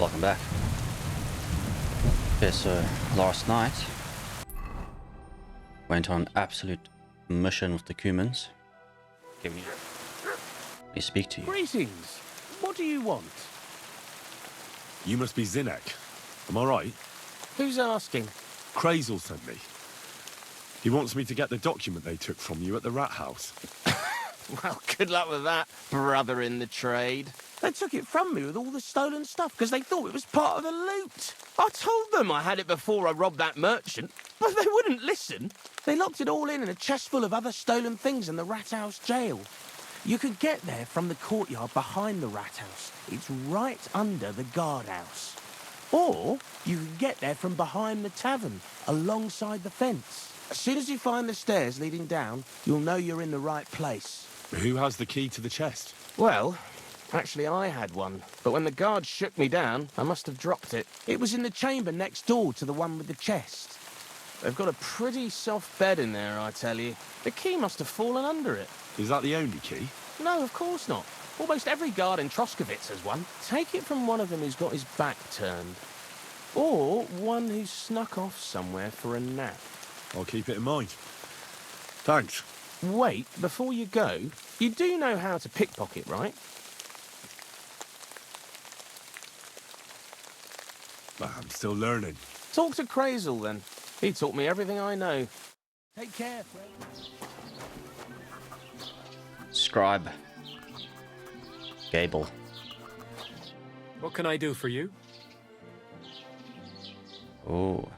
Welcome back. Okay, so last night went on absolute mission with the Cumans. Give me speak to you. Greetings. What do you want? You must be Zinnek. Am I right? Who's asking? Crazel sent me. He wants me to get the document they took from you at the rat house. Well, good luck with that, brother in the trade. They took it from me with all the stolen stuff because they thought it was part of the loot. I told them I had it before I robbed that merchant, but they wouldn't listen. They locked it all in a chest full of other stolen things in the rat house jail. You can get there from the courtyard behind the rat house. It's right under the guardhouse. Or you can get there from behind the tavern, alongside the fence. As soon as you find the stairs leading down, you'll know you're in the right place. Who has the key to the chest? Well, actually I had one, but when the guards shook me down, I must have dropped it. It was in the chamber next door to the one with the chest. They've got a pretty soft bed in there, I tell you. The key must have fallen under it. Is that the only key? No, of course not. Almost every guard in Troskowitz has one. Take it from one of them who's got his back turned. Or one who's snuck off somewhere for a nap. I'll keep it in mind. Thanks. Wait, before you go, you do know how to pickpocket, right? I'm still learning. Talk to Crazel then. He taught me everything I know. Take care, friend. Scribe. Gable. What can I do for you? Oh.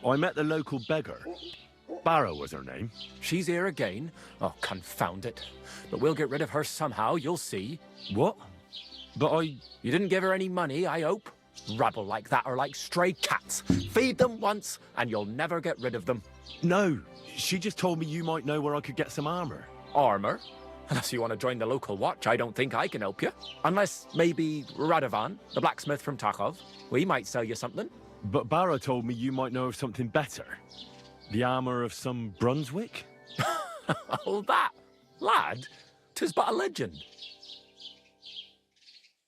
I met the local beggar. Barrow was her name. She's here again? Oh, confound it. But we'll get rid of her somehow, you'll see. What? But You didn't give her any money, I hope? Rabble like that are like stray cats. Feed them once, and you'll never get rid of them. No, she just told me you might know where I could get some armor. Armour? Unless you want to join the local watch, I don't think I can help you. Unless maybe Radovan, the blacksmith from Takov. We might sell you something. But Barrow told me you might know of something better. The armor of some Brunswick? Oh, that. Lad, 'tis but a legend.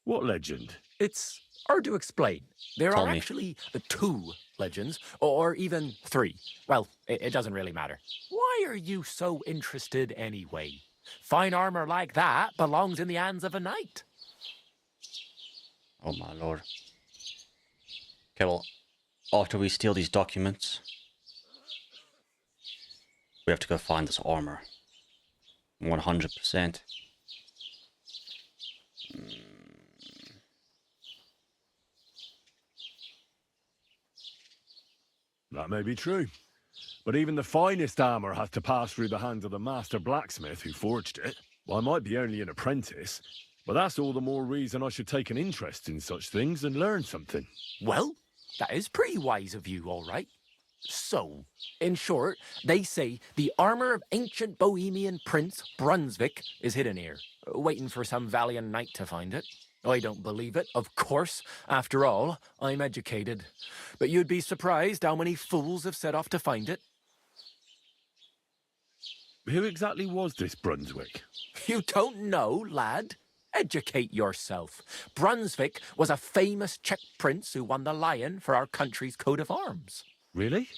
What legend? It's hard to explain. There Tell are me. actually 2 legends, or even 3. Well, it doesn't really matter. Why are you so interested anyway? Fine armor like that belongs in the hands of a knight. Oh my lord. Okay, well, after we steal these documents, we have to go find this armor. 100%. That may be true. But even the finest armor has to pass through the hands of the master blacksmith who forged it. Well, I might be only an apprentice, but that's all the more reason I should take an interest in such things and learn something. Well, that is pretty wise of you, all right. So, in short, they say the armor of ancient Bohemian prince Brunswick is hidden here, waiting for some valiant knight to find it. I don't believe it, of course. After all, I'm educated. But you'd be surprised how many fools have set off to find it. Who exactly was this Brunswick? You don't know, lad? Educate yourself. Brunswick was a famous Czech prince who won the lion for our country's coat of arms. Really?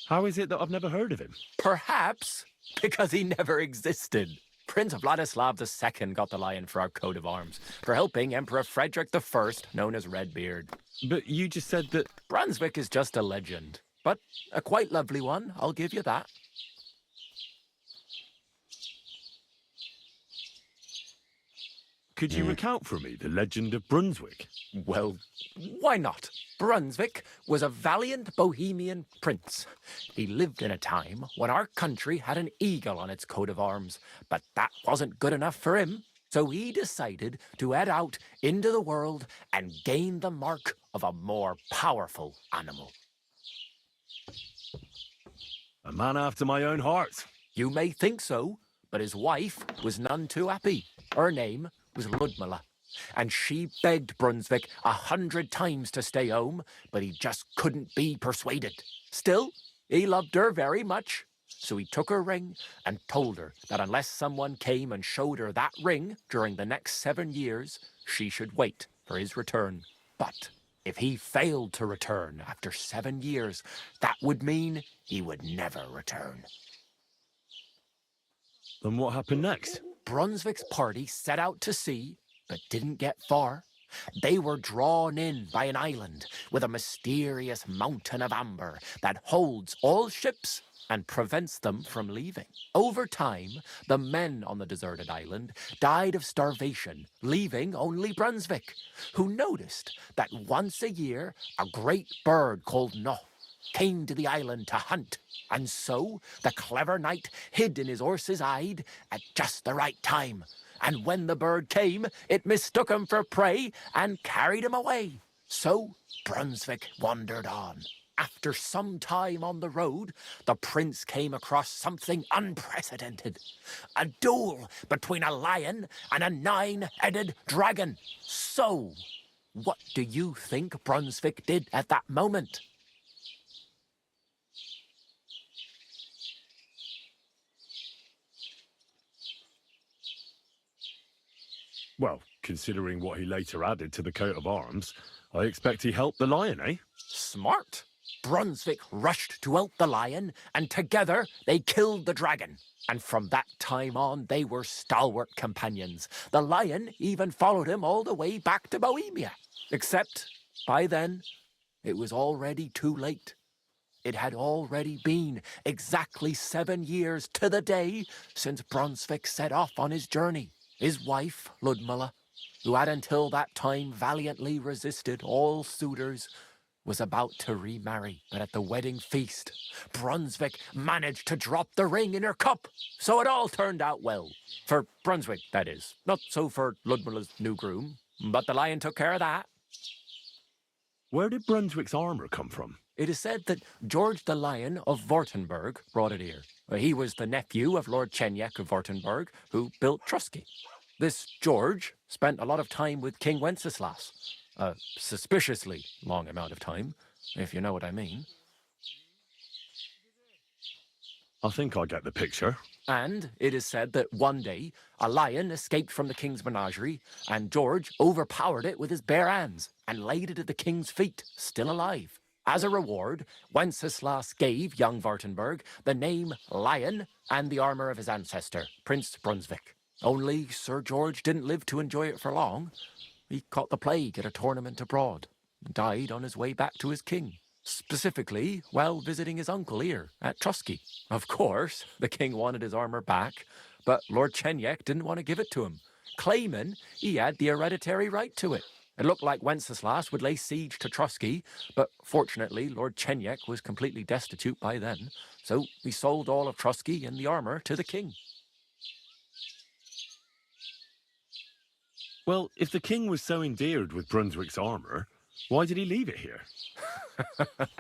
How is it that I've never heard of him? Perhaps because he never existed. Prince Vladislav II got the lion for our coat of arms for helping Emperor Frederick I, known as Redbeard. But you just said that... Brunswick is just a legend, but a quite lovely one, I'll give you that. Could you recount for me the legend of Brunswick? Well, why not? Brunswick was a valiant Bohemian prince. He lived in a time when our country had an eagle on its coat of arms, but that wasn't good enough for him. So he decided to head out into the world and gain the mark of a more powerful animal. A man after my own heart. You may think so, but his wife was none too happy. Her name was Ludmilla, and she begged Brunswick 100 times to stay home, but he just couldn't be persuaded. Still, he loved her very much, so he took her ring and told her that unless someone came and showed her that ring during the next 7 years, she should wait for his return. But if he failed to return after 7 years, that would mean he would never return. Then what happened next? Brunswick's party set out to sea, but didn't get far. They were drawn in by an island with a mysterious mountain of amber that holds all ships and prevents them from leaving. Over time, the men on the deserted island died of starvation, leaving only Brunswick, who noticed that once a year a great bird called Noh came to the island to hunt. And so the clever knight hid in his horse's hide at just the right time. And when the bird came, it mistook him for prey and carried him away. So Brunswick wandered on. After some time on the road, the prince came across something unprecedented. A duel between a lion and a 9-headed dragon. So, what do you think Brunswick did at that moment? Well, considering what he later added to the coat of arms, I expect he helped the lion, eh? Smart. Brunswick rushed to help the lion, and together they killed the dragon. And from that time on, they were stalwart companions. The lion even followed him all the way back to Bohemia. Except, by then, it was already too late. It had already been exactly 7 years to the day since Brunswick set off on his journey. His wife, Ludmilla, who had until that time valiantly resisted all suitors, was about to remarry. But at the wedding feast, Brunswick managed to drop the ring in her cup. So it all turned out well. For Brunswick, that is. Not so for Ludmilla's new groom. But the lion took care of that. Where did Brunswick's armour come from? It is said that George the Lion of Württemberg brought it here. He was the nephew of Lord Chenyek of Württemberg, who built Trusky. This George spent a lot of time with King Wenceslas. A suspiciously long amount of time, if you know what I mean. I think I get the picture. And it is said that one day, a lion escaped from the king's menagerie, and George overpowered it with his bare hands and laid it at the king's feet, still alive. As a reward, Wenceslas gave young Württemberg the name Lion and the armour of his ancestor, Prince Brunswick. Only Sir George didn't live to enjoy it for long. He caught the plague at a tournament abroad and died on his way back to his king. Specifically, while visiting his uncle here at Trusky. Of course, the king wanted his armour back, but Lord Chenyek didn't want to give it to him, claiming he had the hereditary right to it. It looked like Wenceslas would lay siege to Trusky, but fortunately Lord Chenyek was completely destitute by then, so he sold all of Trusky and the armour to the king. Well, if the king was so endeared with Brunswick's armour, why did he leave it here?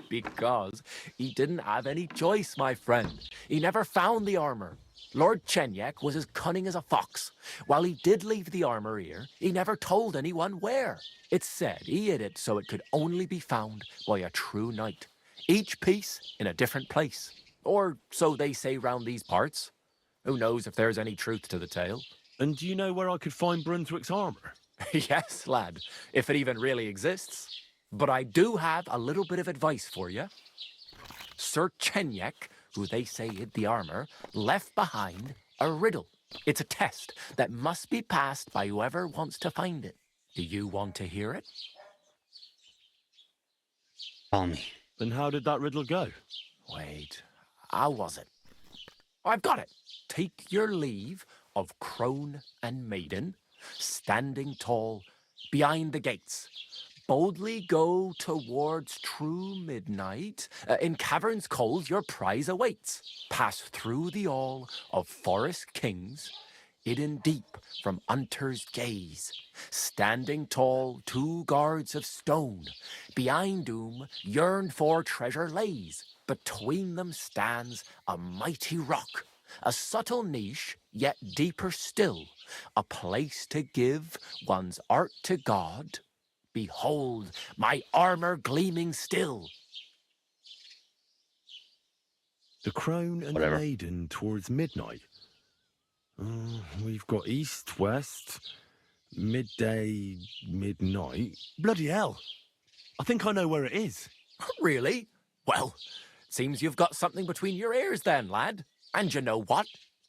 Because he didn't have any choice, my friend. He never found the armour. Lord Chenyek was as cunning as a fox. While he did leave the armour here, he never told anyone where. It's said he hid it so it could only be found by a true knight. Each piece in a different place. Or so they say round these parts. Who knows if there's any truth to the tale? And do you know where I could find Brunswick's armour? Yes, lad, if it even really exists. But I do have a little bit of advice for you. Sir Chenyek, who they say hid the armour, left behind a riddle. It's a test that must be passed by whoever wants to find it. Do you want to hear it? Tell me. Then how did that riddle go? Wait, how was it? I've got it. Take your leave of crone and maiden, standing tall behind the gates. Boldly go towards true midnight. In caverns cold your prize awaits. Pass through the all of forest kings, hidden deep from hunter's gaze. Standing tall, 2 guards of stone, behind whom yearned for treasure lays. Between them stands a mighty rock, a subtle niche, yet deeper still, a place to give one's art to God. Behold, my armour gleaming still. The crone and Whatever. the maiden towards midnight. We've got east, west, Midday, midnight? Bloody hell. I think I know where it is. Really? Well, seems you've got something between your ears then, lad. And you know what?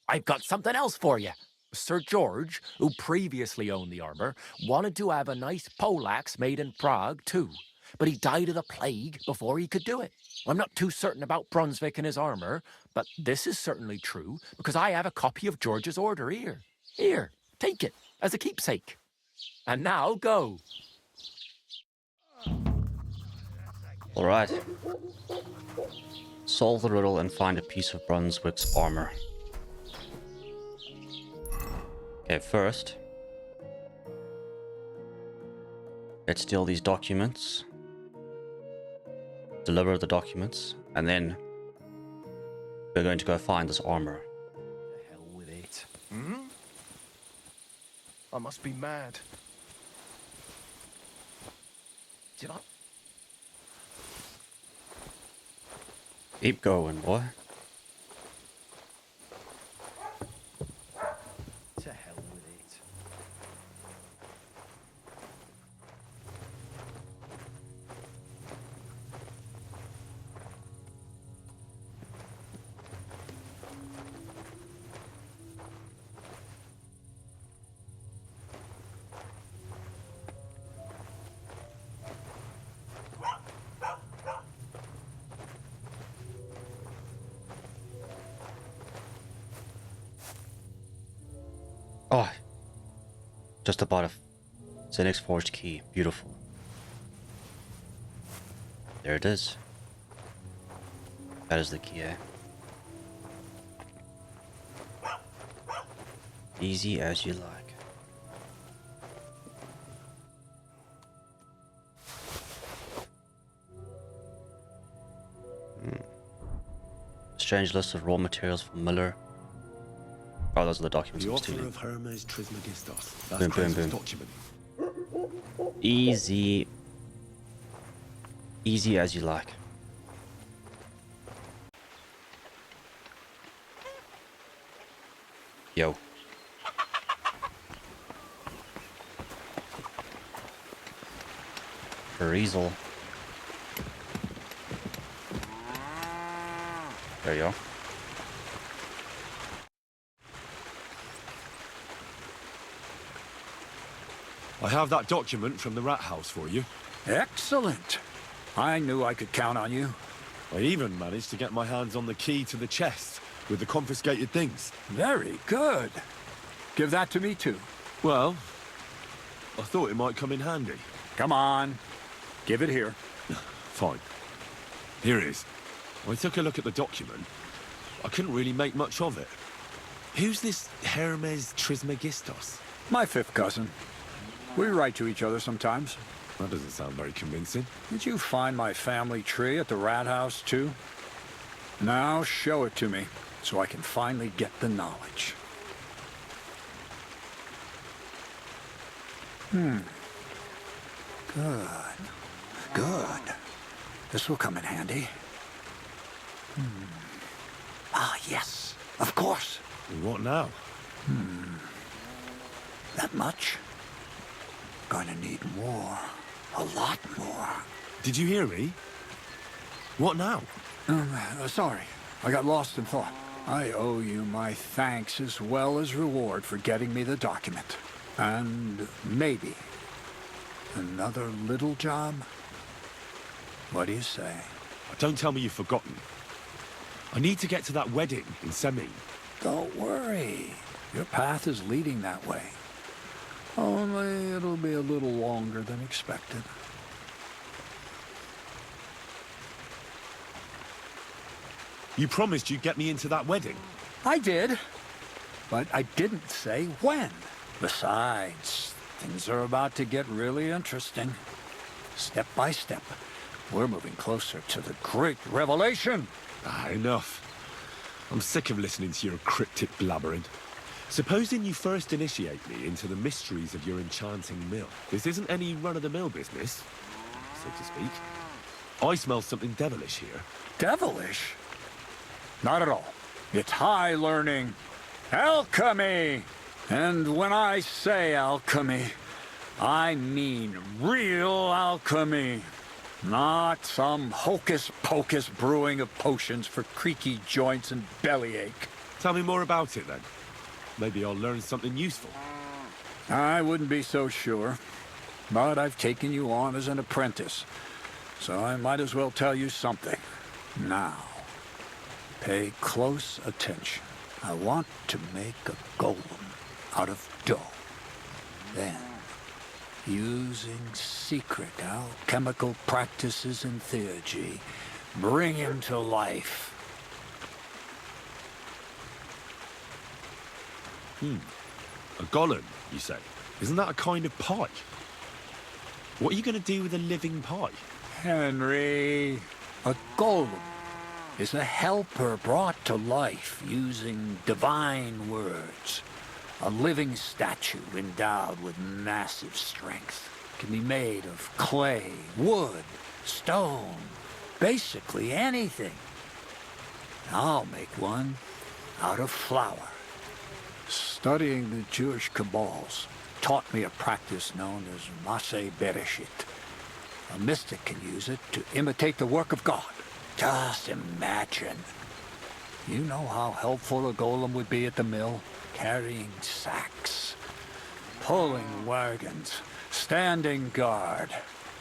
I've got something else for you. Sir George, who previously owned the armour, wanted to have a nice poleaxe made in Prague too, but he died of the plague before he could do it. I'm not too certain about Brunswick and his armour, but this is certainly true because I have a copy of George's order here. Here, take it as a keepsake. And now go. Alright. Solve the riddle and find a piece of Brunswick's armor. Okay, first, let's steal these documents, deliver the documents, and then we're going to go find this armor. The hell with it. I must be mad. Did I? Keep going, boy. To hell with it. Oh, just about a Zenix forged key. Beautiful. There it is. That is the key, eh? Easy as you like. Strange list of raw materials for Miller. Oh, those are the documents The I'm author stealing. of Hermes Trismegistos. Boom, That's boom, Craven's boom. document. Easy. Easy as you like. Yo. Friesel. There you go. I have that document from the rat house for you. Excellent. I knew I could count on you. I even managed to get my hands on the key to the chest with the confiscated things. Very good. Give that to me too. Well, I thought it might come in handy. Come on. Give it here. Fine. Here it is. I took a look at the document. I couldn't really make much of it. Who's this Hermes Trismegistos? My fifth cousin. We write to each other sometimes. That doesn't sound very convincing. Did you find my family tree at the rat house too? Now show it to me, so I can finally get the knowledge. Good. Good. This will come in handy. Ah, yes. Of course. What now? That much? Gonna need more. A lot more. Did you hear me? What now? Sorry. I got lost in thought. I owe you my thanks as well as reward for getting me the document. And maybe another little job? What do you say? Don't tell me you've forgotten. I need to get to that wedding in Semi. Don't worry. Your path is leading that way. Only it'll be a little longer than expected. You promised you'd get me into that wedding. I did, but I didn't say when. Besides, things are about to get really interesting. Step by step, we're moving closer to the great revelation. Ah, enough. I'm sick of listening to your cryptic blabbering. Supposing you first initiate me into the mysteries of your enchanting mill. This isn't any run-of-the-mill business, so to speak. I smell something devilish here. Devilish? Not at all. It's high learning. Alchemy! And when I say alchemy, I mean real alchemy. Not some hocus-pocus brewing of potions for creaky joints and bellyache. Tell me more about it then. Maybe I'll learn something useful. I wouldn't be so sure, but I've taken you on as an apprentice, so I might as well tell you something. Now, pay close attention. I want to make a golem out of dough. Then, using secret alchemical practices and theurgy, bring him to life. A golem, you say? Isn't that a kind of pie? What are you going to do with a living pie? Henry, a golem is a helper brought to life using divine words. A living statue endowed with massive strength. Can be made of clay, wood, stone, basically anything. I'll make one out of flour. Studying the Jewish Kabbals taught me a practice known as Maseh Bereshit. A mystic can use it to imitate the work of God. Just imagine. You know how helpful a golem would be at the mill? Carrying sacks, pulling wagons, standing guard.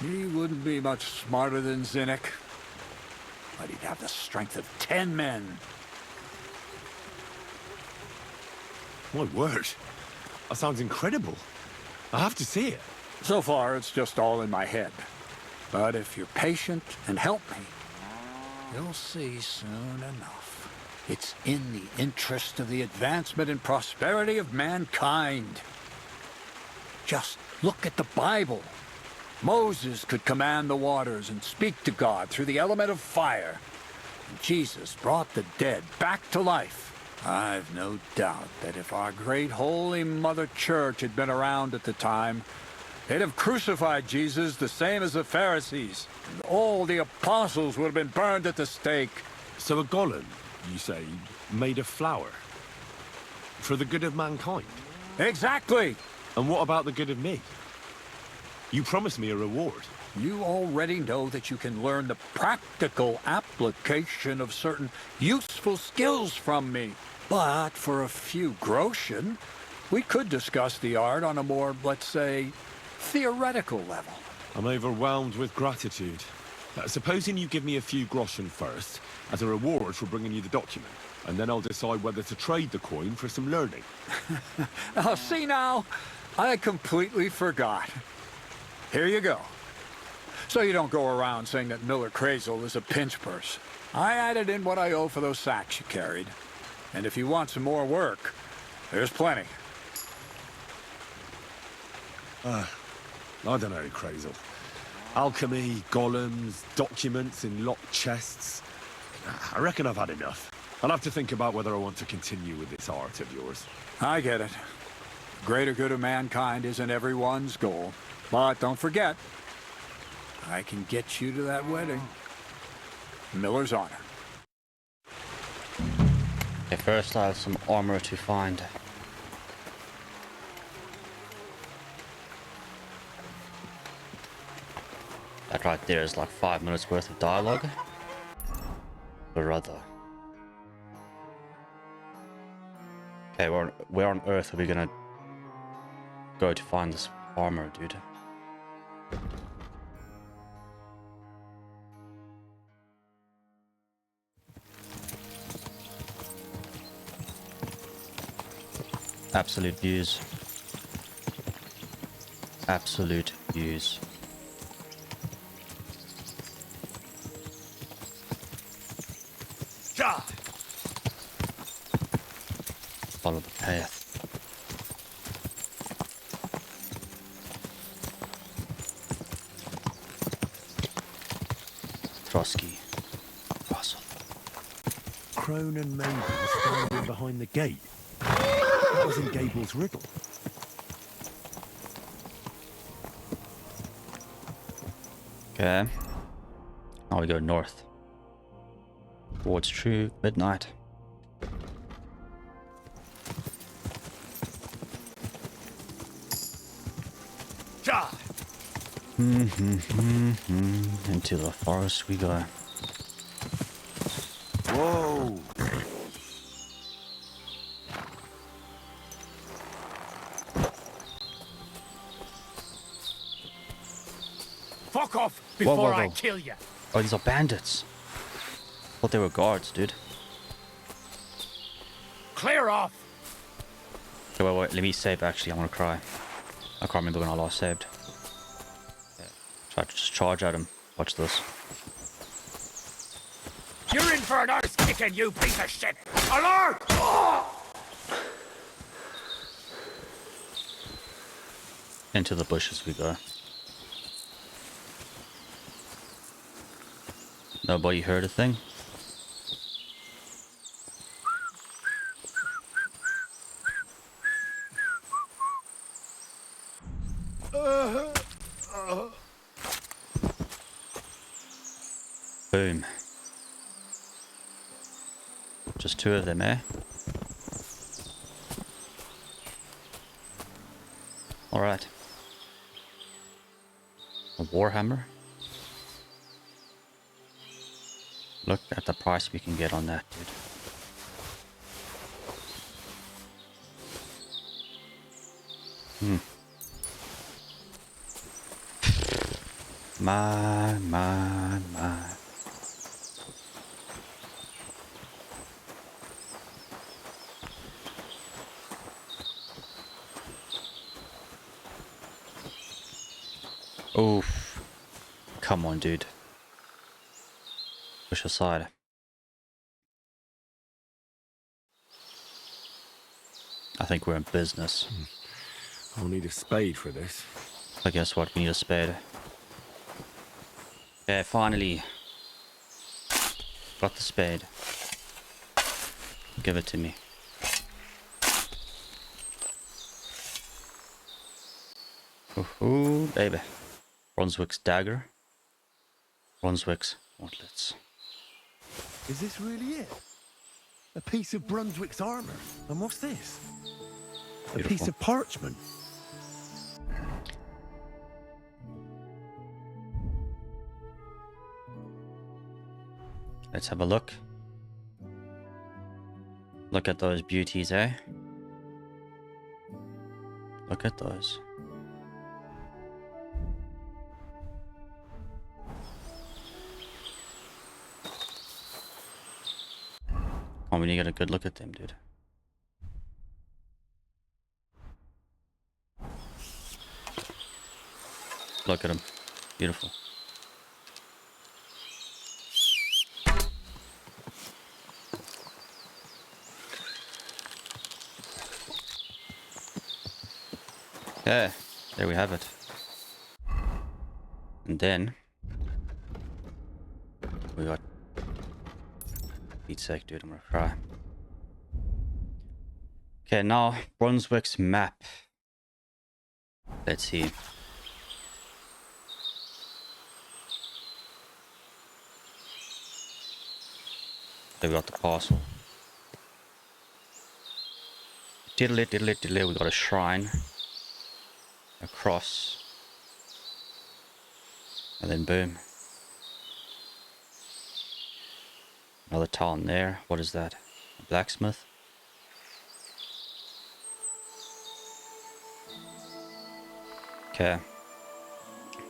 He wouldn't be much smarter than Zinnik, but he'd have the strength of 10 men. My word. That sounds incredible. I have to see it. So far, it's just all in my head. But if you're patient and help me, you'll see soon enough. It's in the interest of the advancement and prosperity of mankind. Just look at the Bible. Moses could command the waters and speak to God through the element of fire. And Jesus brought the dead back to life. I've no doubt that if our great Holy Mother Church had been around at the time, they'd have crucified Jesus the same as the Pharisees. And all the apostles would have been burned at the stake. So a golem, you say, made of flour? For the good of mankind? Exactly! And what about the good of me? You promised me a reward. You already know that you can learn the practical application of certain useful skills from me. But for a few groschen, we could discuss the art on a more, let's say, theoretical level. I'm overwhelmed with gratitude. Supposing you give me a few groschen first, as a reward for bringing you the document, and then I'll decide whether to trade the coin for some learning. Oh, see now? I completely forgot. Here you go. So you don't go around saying that Miller Crazel is a pinch purse. I added in what I owe for those sacks you carried. And if you want some more work, there's plenty. I don't know, Crazel. Alchemy, golems, documents in locked chests. I reckon I've had enough. I'll have to think about whether I want to continue with this art of yours. I get it. Greater good of mankind isn't everyone's goal. But don't forget, I can get you to that wedding. Miller's honor. Okay, first I have some armor to find. That right there is like 5 minutes worth of dialogue. Brother. Okay, where on earth are we gonna go to find this armor, dude? Absolute views. Absolute views. God! Follow the path. Trotsky. Russell. Crone and Maiden standing behind the gate. That was in Gable's riddle. Okay. Now we go north. Towards true midnight. Die! Into the forest we go. Whoa. Fuck off before whoa, I whoa. kill you. Oh, these are bandits. Thought they were guards, dude. Clear off. Okay, wait, let me save actually. I want to cry. I can't remember when I last saved. Yeah. Try to just charge at him. Watch this. You're in for an arse kicking, you piece of shit. Alert! Into the bushes we go. Nobody heard a thing? Boom. Just two of them, eh? Alright. A warhammer. Look at the price we can get on that, dude. My. Oof. Come on, dude. Push aside. I think we're in business. I'll need a spade for this. So guess what? We need a spade. Yeah, finally. Got the spade. Give it to me. Ooh, baby. Brunswick's dagger. Brunswick's gauntlets. Is this really it? A piece of Brunswick's armor? And what's this? A piece Beautiful. of parchment? Let's have a look. Look at those beauties, eh? Look at those. Oh, we need to get a good look at them, dude. Look at them. Beautiful. Yeah, there we have it. And then we got Pete's sake, dude, I'm gonna cry. Okay, now Brunswick's map. Let's see. There we got the castle. Diddle it, we got a shrine. A cross. And then boom. Another town there. What is that? A blacksmith? Okay.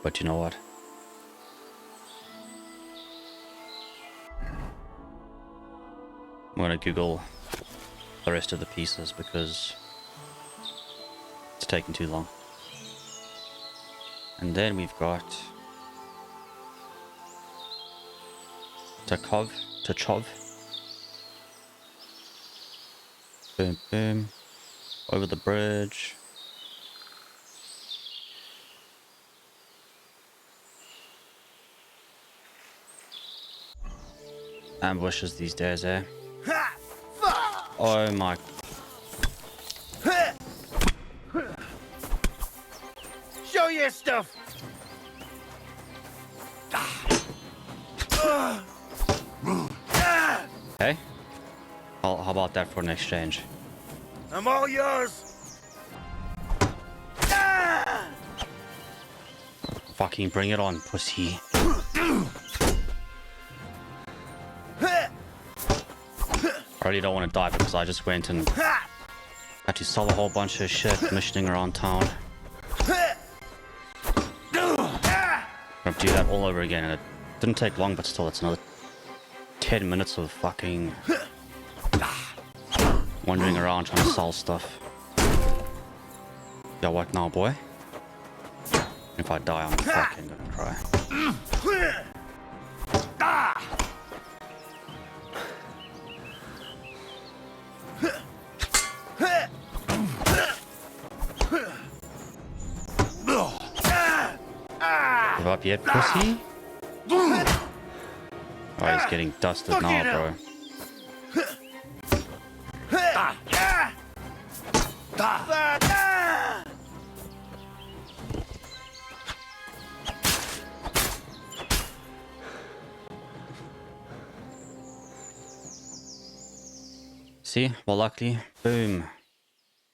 But you know what? I'm gonna Google the rest of the pieces because it's taking too long. And then we've got Tachov. Boom, boom. Over the bridge. Ambushes these days, eh? Oh my. Show your stuff. Hey? How about that for an exchange? I'm all yours. Fucking bring it on, pussy. I really don't want to die because I just went and had to sell a whole bunch of shit missioning around town. I'm gonna do that all over again, and it didn't take long, but still, it's another 10 minutes of fucking wandering around trying to sell stuff. Yeah, what now, boy? If I die, I'm fucking gonna cry. Give up yet, pussy? Oh, he's getting dusted now, bro. See? Well, luckily, boom.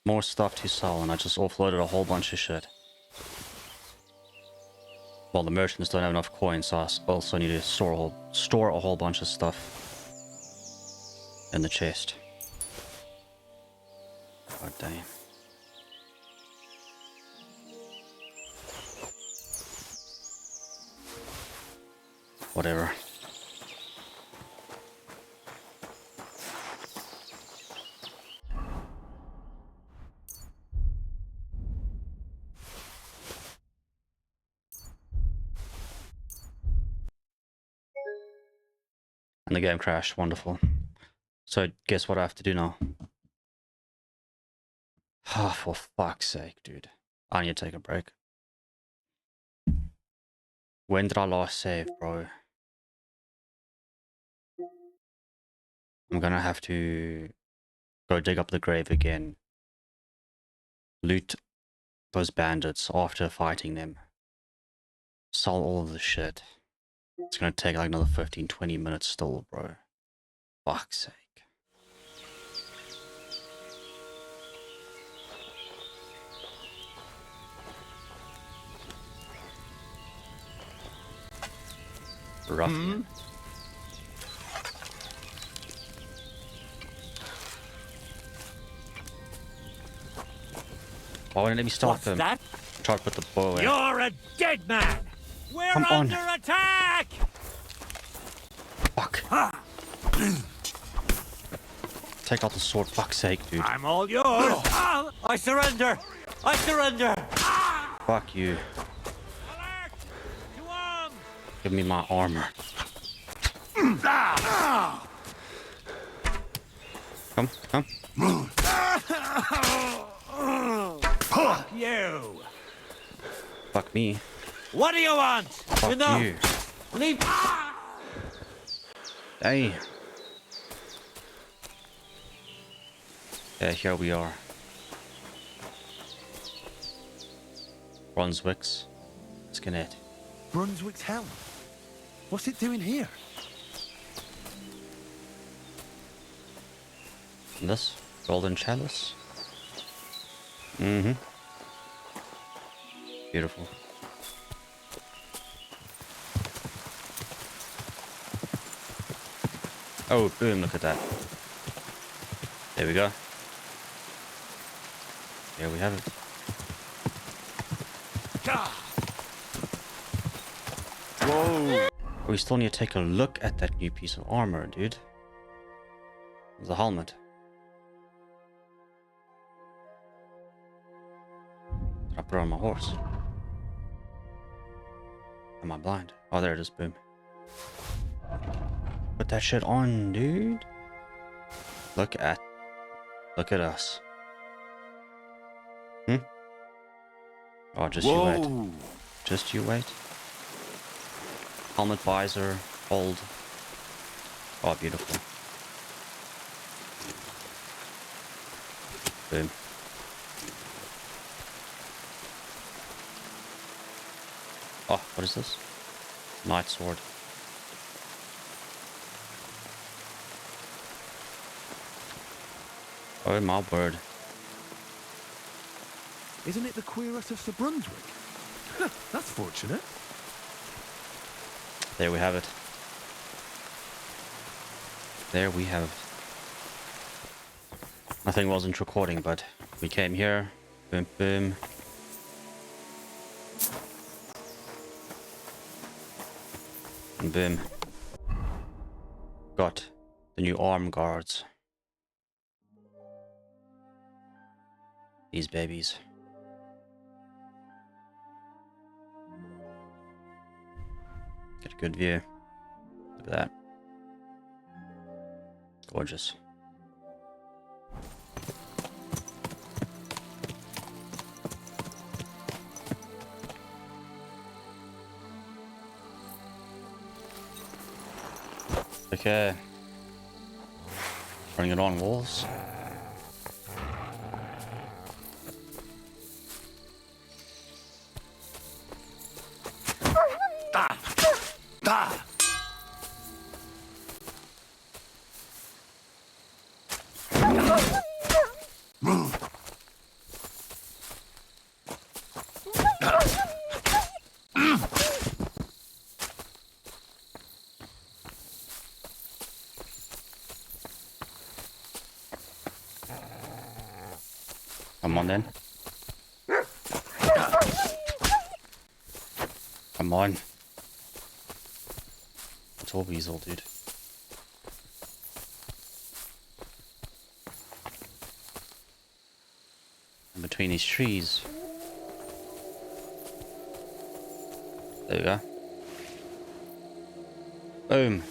More stuff to sell, and I just offloaded a whole bunch of shit. Well, the merchants don't have enough coins, so I also need to store a whole bunch of stuff in the chest. God damn. Whatever. And the game crashed. Wonderful. So guess what I have to do now? Oh, for fuck's sake, dude. I need to take a break. When did I last save, bro? I'm gonna have to go dig up the grave again. Loot those bandits after fighting them. Sell all of the shit. It's gonna take like another 15-20 minutes still, bro. Fuck's sake. Rough. Why wouldn't let me stop What's him? that? Try to put the bow away. You're a dead man! We're Come on. under attack! Fuck. Take out the sword, fuck's sake, dude. I'm all yours! I surrender! I surrender! Fuck you. Alert! To arms! Give me my armor. Come, come. Fuck you! Fuck me. What do you want? Fuck Enough! you. Leave! Hey. Yeah, here we are. Brunswick's. Skin it. Brunswick's helm. What's it doing here? And this golden chalice. Mm-hmm. Beautiful. Oh, boom, look at that. There we go. Here we have it. Whoa! We still need to take a look at that new piece of armor, dude. The helmet. Did I put it on my horse? Am I blind? Oh, there it is, boom. Put that shit on, dude. Look at us. Oh, just you wait. Just you wait. Helmet, visor, hold. Oh, beautiful. Boom. Oh, what is this? Knight sword. Oh my word. Isn't it the cuirass of Sir Brunswick? That's fortunate. There we have it. There we have it. Nothing wasn't recording, but we came here. Boom, boom. And boom. Got the new arm guards. These babies. Get a good view. Look at that. Gorgeous. Okay. Bring it on, walls. Come on then. Come on. It's all weasel, dude. In between these trees. There we go. Boom.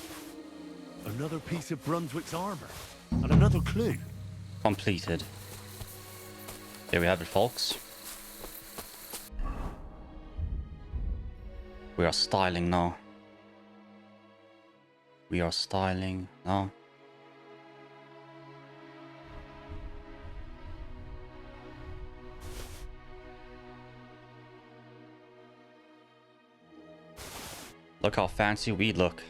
Another piece of Brunswick's armor. And another clue. Completed. There we have it, folks. We are styling now. We are styling now. Look how fancy we look.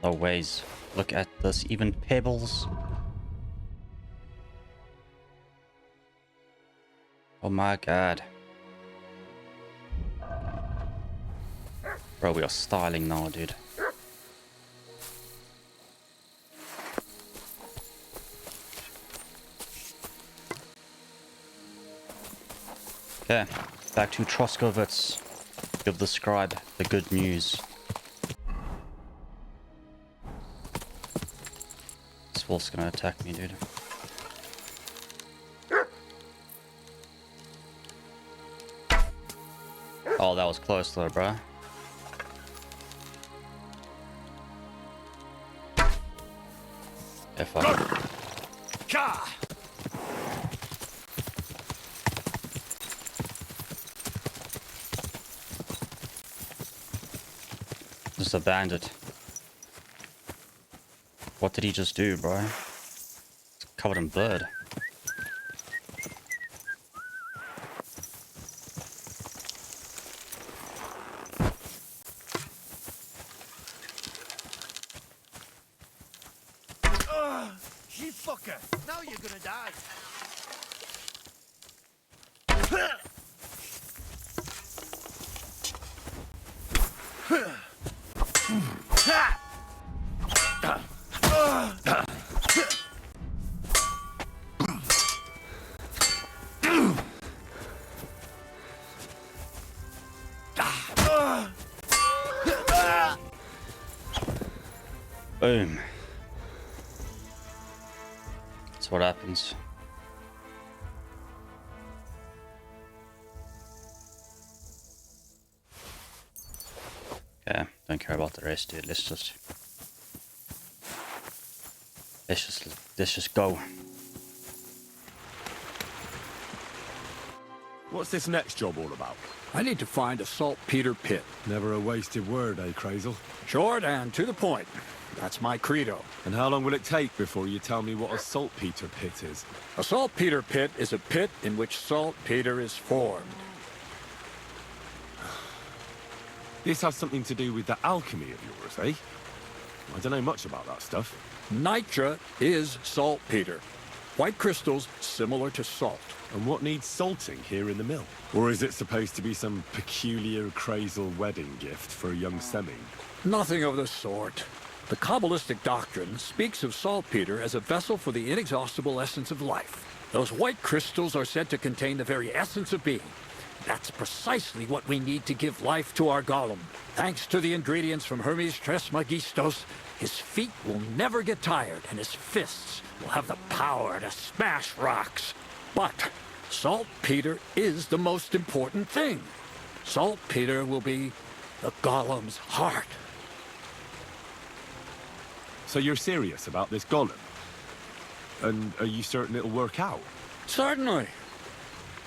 No ways. Look at this, even pebbles. Oh my god. Bro, we are styling now, dude. Okay, back to Troskovitz. Give the scribe the good news. This wolf's gonna attack me, dude. Oh, that was close though, bruh. Yeah, fuck it. Just a bandit. What did he just do, bro? It's covered in blood. You fucker! Now you're gonna die! Boom. That's what happens. Yeah, don't care about the rest, dude. Let's just go. What's this next job all about? I need to find a saltpeter pit. Never a wasted word, eh, Crazel? Short and to the point. That's my credo. And how long will it take before you tell me what a saltpeter pit is? A saltpeter pit is a pit in which saltpeter is formed. This has something to do with the alchemy of yours, eh? I don't know much about that stuff. Nitra is saltpeter. White crystals similar to salt. And what needs salting here in the mill? Or is it supposed to be some peculiar crazal wedding gift for a young semming? Nothing of the sort. The Kabbalistic doctrine speaks of saltpeter as a vessel for the inexhaustible essence of life. Those white crystals are said to contain the very essence of being. That's precisely what we need to give life to our golem. Thanks to the ingredients from Hermes Trismegistos, his feet will never get tired, and his fists will have the power to smash rocks. But saltpeter is the most important thing. Saltpeter will be the golem's heart. So you're serious about this golem? And are you certain it'll work out? Certainly.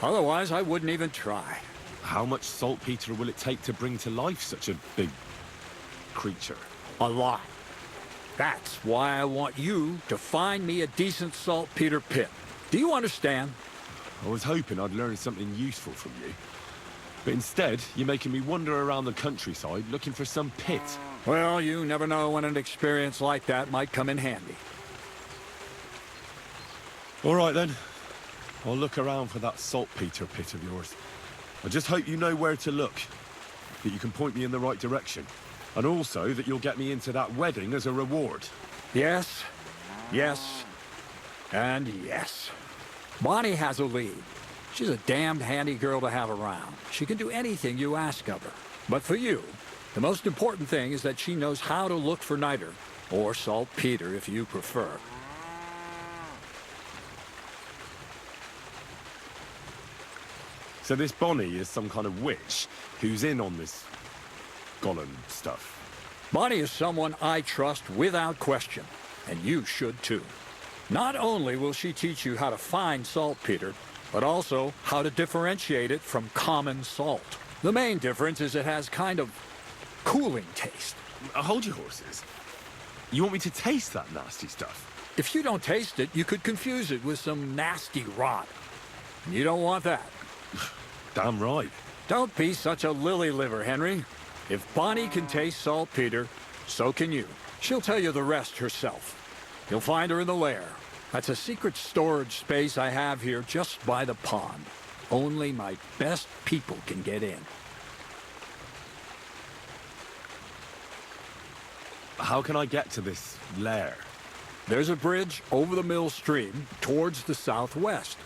Otherwise, I wouldn't even try. How much saltpeter will it take to bring to life such a big creature? A lot. That's why I want you to find me a decent saltpeter pit. Do you understand? I was hoping I'd learn something useful from you. But instead, you're making me wander around the countryside looking for some pit. Well, you never know when an experience like that might come in handy. All right, then. I'll look around for that saltpeter pit of yours. I just hope you know where to look, that you can point me in the right direction, and also that you'll get me into that wedding as a reward. Yes, yes, and yes. Bonnie has a lead. She's a damned handy girl to have around. She can do anything you ask of her. But for you, the most important thing is that she knows how to look for niter, or saltpeter if you prefer. So this Bonnie is some kind of witch who's in on this golem stuff. Bonnie is someone I trust without question, and you should too. Not only will she teach you how to find saltpeter, but also how to differentiate it from common salt. The main difference is it has kind of cooling taste. Hold your horses. You want me to taste that nasty stuff? If you don't taste it, you could confuse it with some nasty rot. You don't want that. Damn right. Don't be such a lily liver, Henry. If Bonnie can taste saltpeter, so can you. She'll tell you the rest herself. You'll find her in the lair. That's a secret storage space I have here just by the pond. Only my best people can get in. How can I get to this lair? There's a bridge over the mill stream towards the southwest.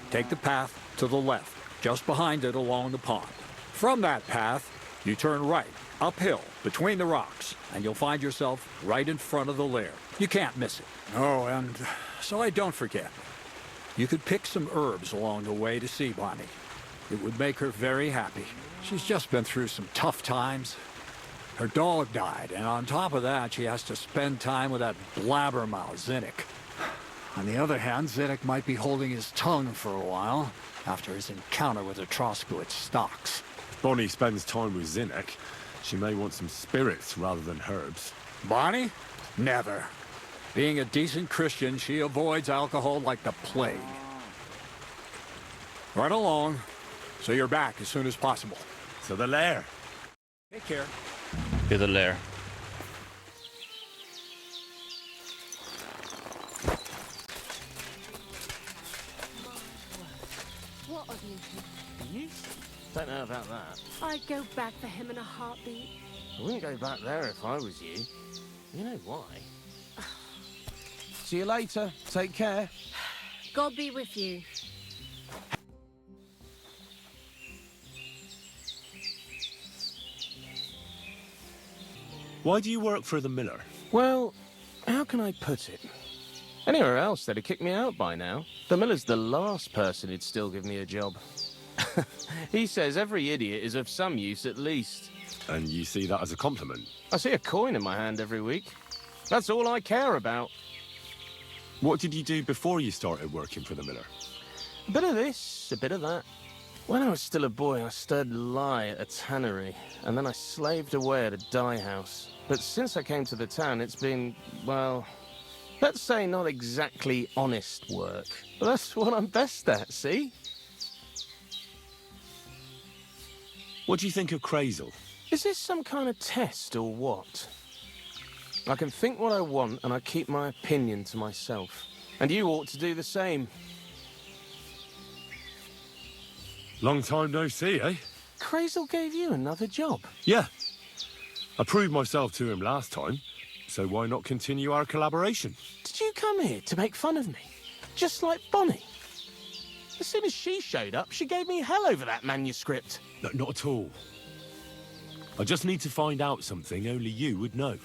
Take the path to the left, just behind it along the pond. From that path, you turn right, uphill, between the rocks, and you'll find yourself right in front of the lair. You can't miss it. Oh, and so I don't forget, you could pick some herbs along the way to see Bonnie. It would make her very happy. She's just been through some tough times. Her dog died, and on top of that, she has to spend time with that blabbermouth, Zinnik. On the other hand, Zinnik might be holding his tongue for a while after his encounter with the Troskowitz stocks. If Bonnie spends time with Zinnik, she may want some spirits rather than herbs. Bonnie? Never. Being a decent Christian, she avoids alcohol like the plague. Right along, so you're back as soon as possible. So the lair. Take care. To the lair. What of you? You? Don't know about that. I'd go back for him in a heartbeat. I wouldn't go back there if I was you. You know why? See you later. Take care. God be with you. Why do you work for the miller? Well, how can I put it? Anywhere else, they'd have kicked me out by now. The miller's the last person who'd still give me a job. He says every idiot is of some use at least. And you see that as a compliment? I see a coin in my hand every week. That's all I care about. What did you do before you started working for the miller? A bit of this, a bit of that. When I was still a boy, I stirred lye at a tannery, and then I slaved away at a dye house. But since I came to the town, it's been, well, let's say not exactly honest work. But that's what I'm best at, see? What do you think of Crazel? Is this some kind of test or what? I can think what I want, and I keep my opinion to myself. And you ought to do the same. Long time no see, eh? Crazel gave you another job. Yeah. I proved myself to him last time, so why not continue our collaboration? Did you come here to make fun of me? Just like Bonnie? As soon as she showed up, she gave me hell over that manuscript. No, not at all. I just need to find out something only you would know.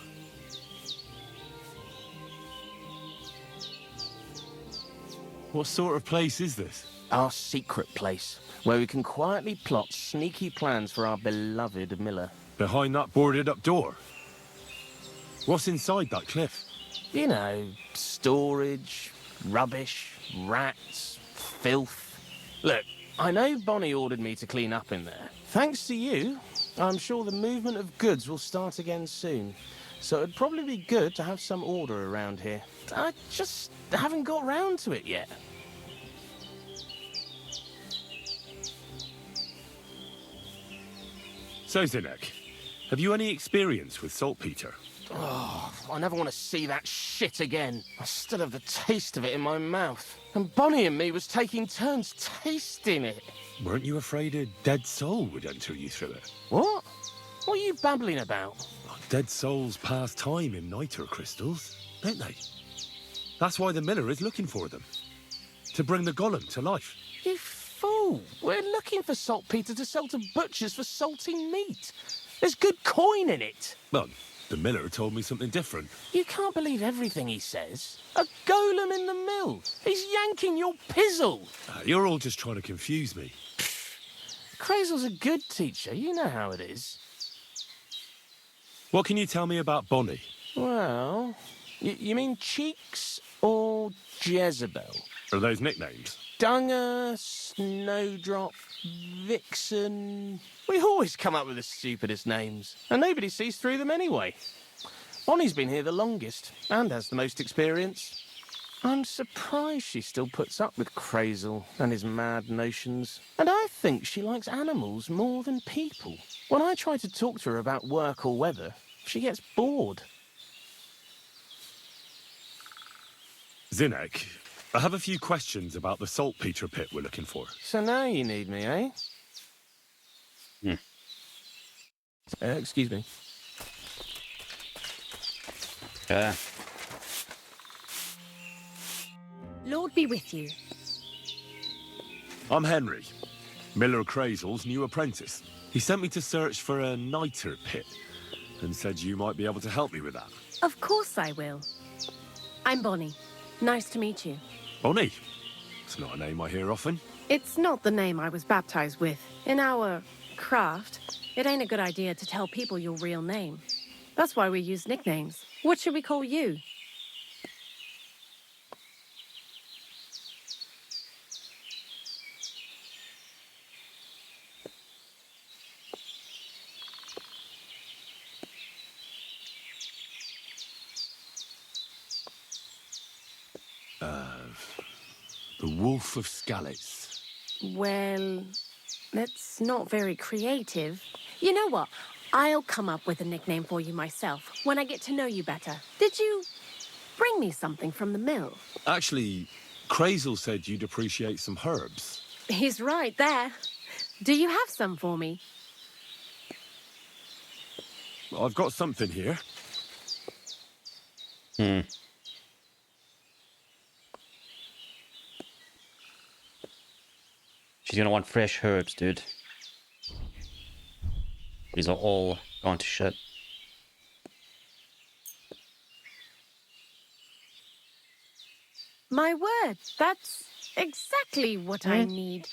What sort of place is this? Our secret place, where we can quietly plot sneaky plans for our beloved Miller. Behind that boarded-up door? What's inside that cliff? You know, storage, rubbish, rats, filth. Look, I know Bonnie ordered me to clean up in there. Thanks to you, I'm sure the movement of goods will start again soon. So it'd probably be good to have some order around here. I just haven't got round to it yet. So, Zinek, have you any experience with saltpeter? Oh, I never want to see that shit again. I still have the taste of it in my mouth. And Bonnie and me was taking turns tasting it. Weren't you afraid a dead soul would enter you through it? What? What are you babbling about? Dead souls pass time in niter crystals, don't they? That's why the miller is looking for them. To bring the golem to life. You fool! We're looking for saltpeter to sell to butchers for salting meat. There's good coin in it. Well, the miller told me something different. You can't believe everything he says. A golem in the mill. He's yanking your pizzle. You're all just trying to confuse me. Crazel's a good teacher. You know how it is. What can you tell me about Bonnie? Well, you mean Cheeks or Jezebel? Are those nicknames? Dunger, Snowdrop, Vixen... We always come up with the stupidest names, and nobody sees through them anyway. Bonnie's been here the longest, and has the most experience. I'm surprised she still puts up with Crazel and his mad notions. And I think she likes animals more than people. When I try to talk to her about work or weather, she gets bored. Zinek, I have a few questions about the saltpeter pit we're looking for. So now you need me, eh? Excuse me. Yeah. Lord be with you. I'm Henry, Miller Crazel's new apprentice. He sent me to search for a niter pit and said you might be able to help me with that. Of course I will. I'm Bonnie. Nice to meet you. Bonnie? It's not a name I hear often. It's not the name I was baptized with. In our craft, it ain't a good idea to tell people your real name. That's why we use nicknames. What should we call you? The Wolf of Skalitz. Well, that's not very creative. You know what? I'll come up with a nickname for you myself when I get to know you better. Did you bring me something from the mill? Actually, Crazel said you'd appreciate some herbs. He's right there. Do you have some for me? I've got something here. She's gonna want fresh herbs, dude. These are all gone to shit. My word, that's exactly what I need.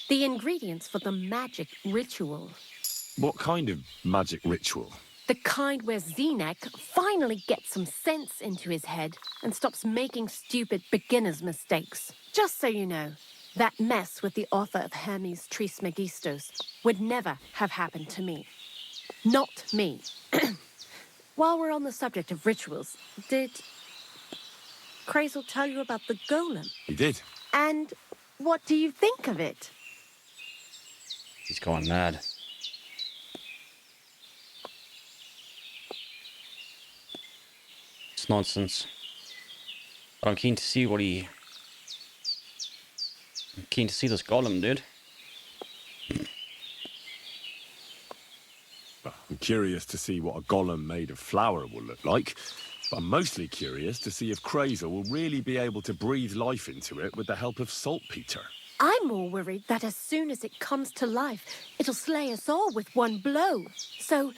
The ingredients for the magic ritual. What kind of magic ritual? The kind where Zinek finally gets some sense into his head and stops making stupid beginner's mistakes. Just so you know, that mess with the author of Hermes Trismegistos would never have happened to me. Not me. While we're on the subject of rituals, did Crazel tell you about the golem? He did. And what do you think of it? He's going mad. It's nonsense. But I'm keen to see what he I'm keen to see this golem, dude. I'm curious to see what a golem made of flour will look like. But I'm mostly curious to see if Krazel will really be able to breathe life into it with the help of saltpeter. I'm more worried that as soon as it comes to life, it'll slay us all with one blow. So,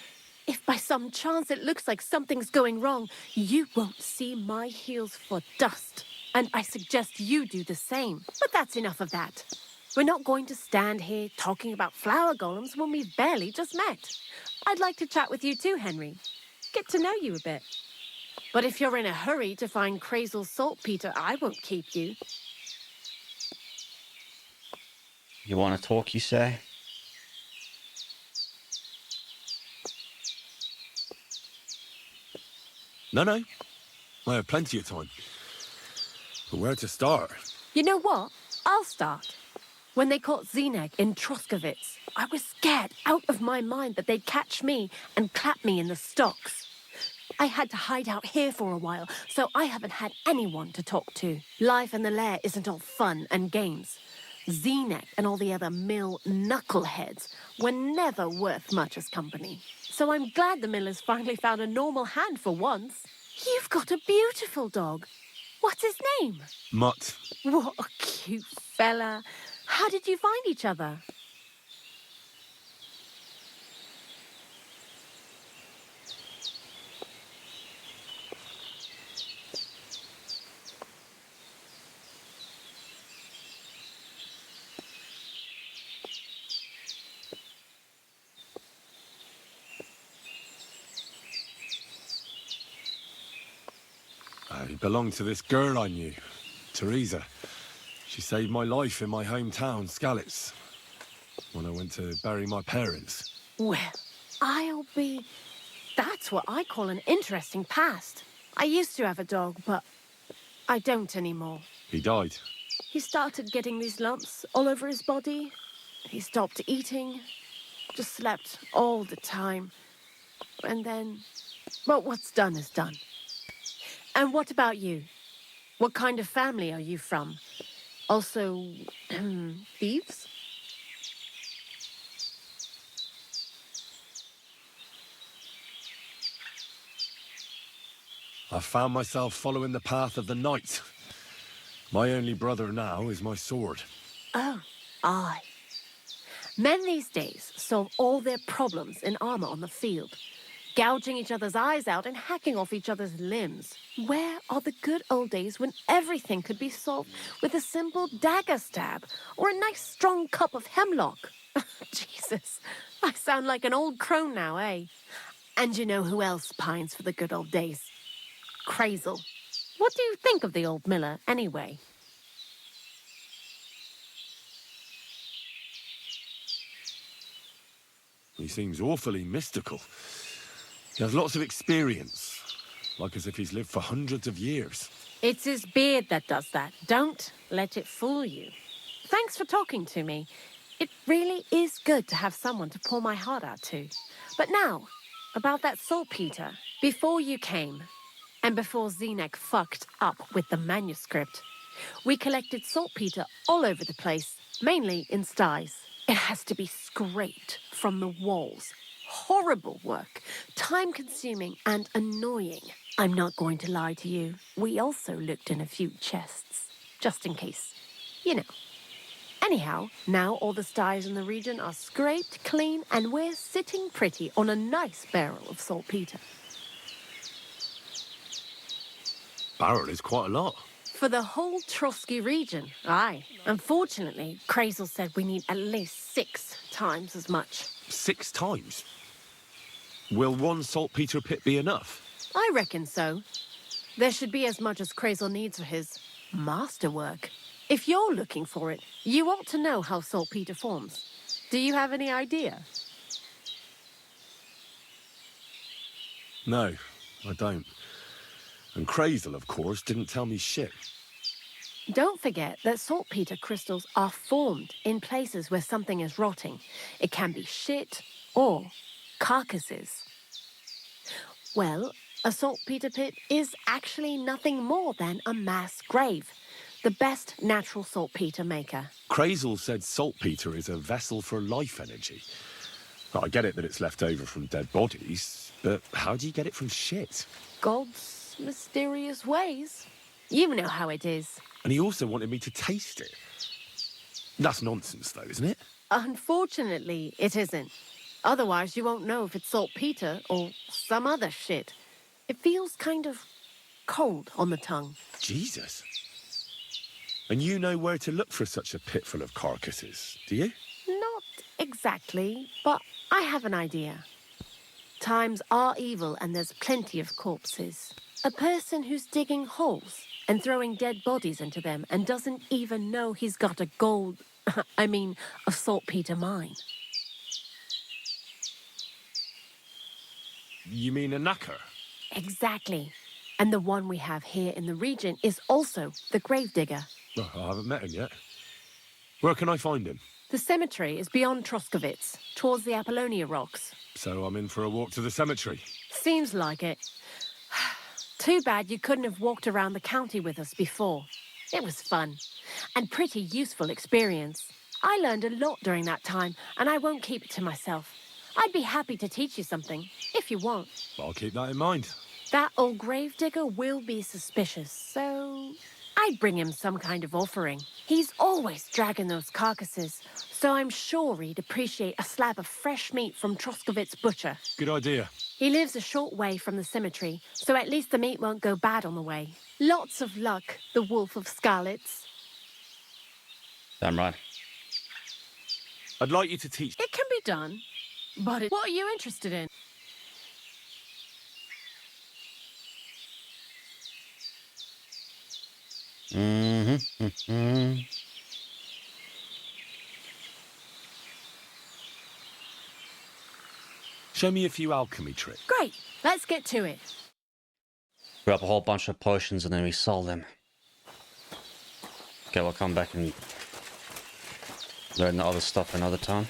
if by some chance it looks like something's going wrong, you won't see my heels for dust. And I suggest you do the same. But that's enough of that. We're not going to stand here talking about flower golems when we've barely just met. I'd like to chat with you too, Henry. Get to know you a bit. But if you're in a hurry to find Krazel's saltpeter, I won't keep you. You want to talk, you say? No, I have plenty of time. But where to start? You know what? I'll start. When they caught Zenek in Troskowitz, I was scared out of my mind that they'd catch me and clap me in the stocks. I had to hide out here for a while, so I haven't had anyone to talk to. Life in the lair isn't all fun and games. Zenek and all the other mill knuckleheads were never worth much as company. So I'm glad the miller's finally found a normal hand for once. You've got a beautiful dog. What's his name? Mutt. What a cute fella. How did you find each other? He belonged to this girl I knew, Teresa. She saved my life in my hometown, Skalitz, when I went to bury my parents. Well, That's what I call an interesting past. I used to have a dog, but I don't anymore. He died. He started getting these lumps all over his body. He stopped eating, just slept all the time. And then, well, what's done is done. And what about you? What kind of family are you from? Also, thieves? I found myself following the path of the night. My only brother now is my sword. Oh, aye. Men these days solve all their problems in armor on the field, gouging each other's eyes out and hacking off each other's limbs. Where are the good old days when everything could be solved with a simple dagger stab or a nice strong cup of hemlock? Jesus, I sound like an old crone now, eh? And you know who else pines for the good old days? Krazel. What do you think of the old miller, anyway? He seems awfully mystical. He has lots of experience, like as if he's lived for hundreds of years. It's his beard that does that. Don't let it fool you. Thanks for talking to me. It really is good to have someone to pour my heart out to. But now, about that saltpeter. Before you came, and before Zenek fucked up with the manuscript, we collected saltpeter all over the place, mainly in sties. It has to be scraped from the walls. Horrible work, time-consuming and annoying. I'm not going to lie to you. We also looked in a few chests, just in case. You know. Anyhow, now all the sties in the region are scraped clean and we're sitting pretty on a nice barrel of saltpeter. Barrel is quite a lot. For the whole Trotsky region, aye. Unfortunately, Krazel said we need at least 6 times as much. 6 times? Will one saltpeter pit be enough? I reckon so. There should be as much as Krazel needs for his masterwork. If you're looking for it, you ought to know how saltpeter forms. Do you have any idea? No, I don't. And Krazel, of course, didn't tell me shit. Don't forget that saltpeter crystals are formed in places where something is rotting. It can be shit or carcasses. Well, a saltpeter pit is actually nothing more than a mass grave. the best natural saltpeter maker. Crazel said saltpeter is a vessel for life energy. Well, I get it that it's left over from dead bodies, but how do you get it from shit? God's mysterious ways. You know how it is. And he also wanted me to taste it. That's nonsense, though, isn't it? Unfortunately, it isn't. Otherwise, you won't know if it's saltpeter or some other shit. It feels kind of cold on the tongue. Jesus. And you know where to look for such a pit full of carcasses, do you? Not exactly, but I have an idea. Times are evil and there's plenty of corpses. A person who's digging holes and throwing dead bodies into them and doesn't even know he's got a a saltpeter mine. You mean a knacker? Exactly. And the one we have here in the region is also the gravedigger. Well, I haven't met him yet. Where can I find him? The cemetery is beyond Troskovitz, towards the Apollonia rocks. So I'm in for a walk to the cemetery. Seems like it. Too bad you couldn't have walked around the county with us before. It was fun, and pretty useful experience. I learned a lot during that time, and I won't keep it to myself. I'd be happy to teach you something, if you want. I'll keep that in mind. That old gravedigger will be suspicious, so I'd bring him some kind of offering. He's always dragging those carcasses, so I'm sure he'd appreciate a slab of fresh meat from Troskovitz butcher. Good idea. He lives a short way from the cemetery, so at least the meat won't go bad on the way. Lots of luck, the Wolf of Skalitz. Damn right. I'd like you to teach... It can be done, but what are you interested in? Show me a few alchemy tricks. Great, let's get to it. Grab a whole bunch of potions and then we sell them. Okay, we'll come back and learn the other stuff another time.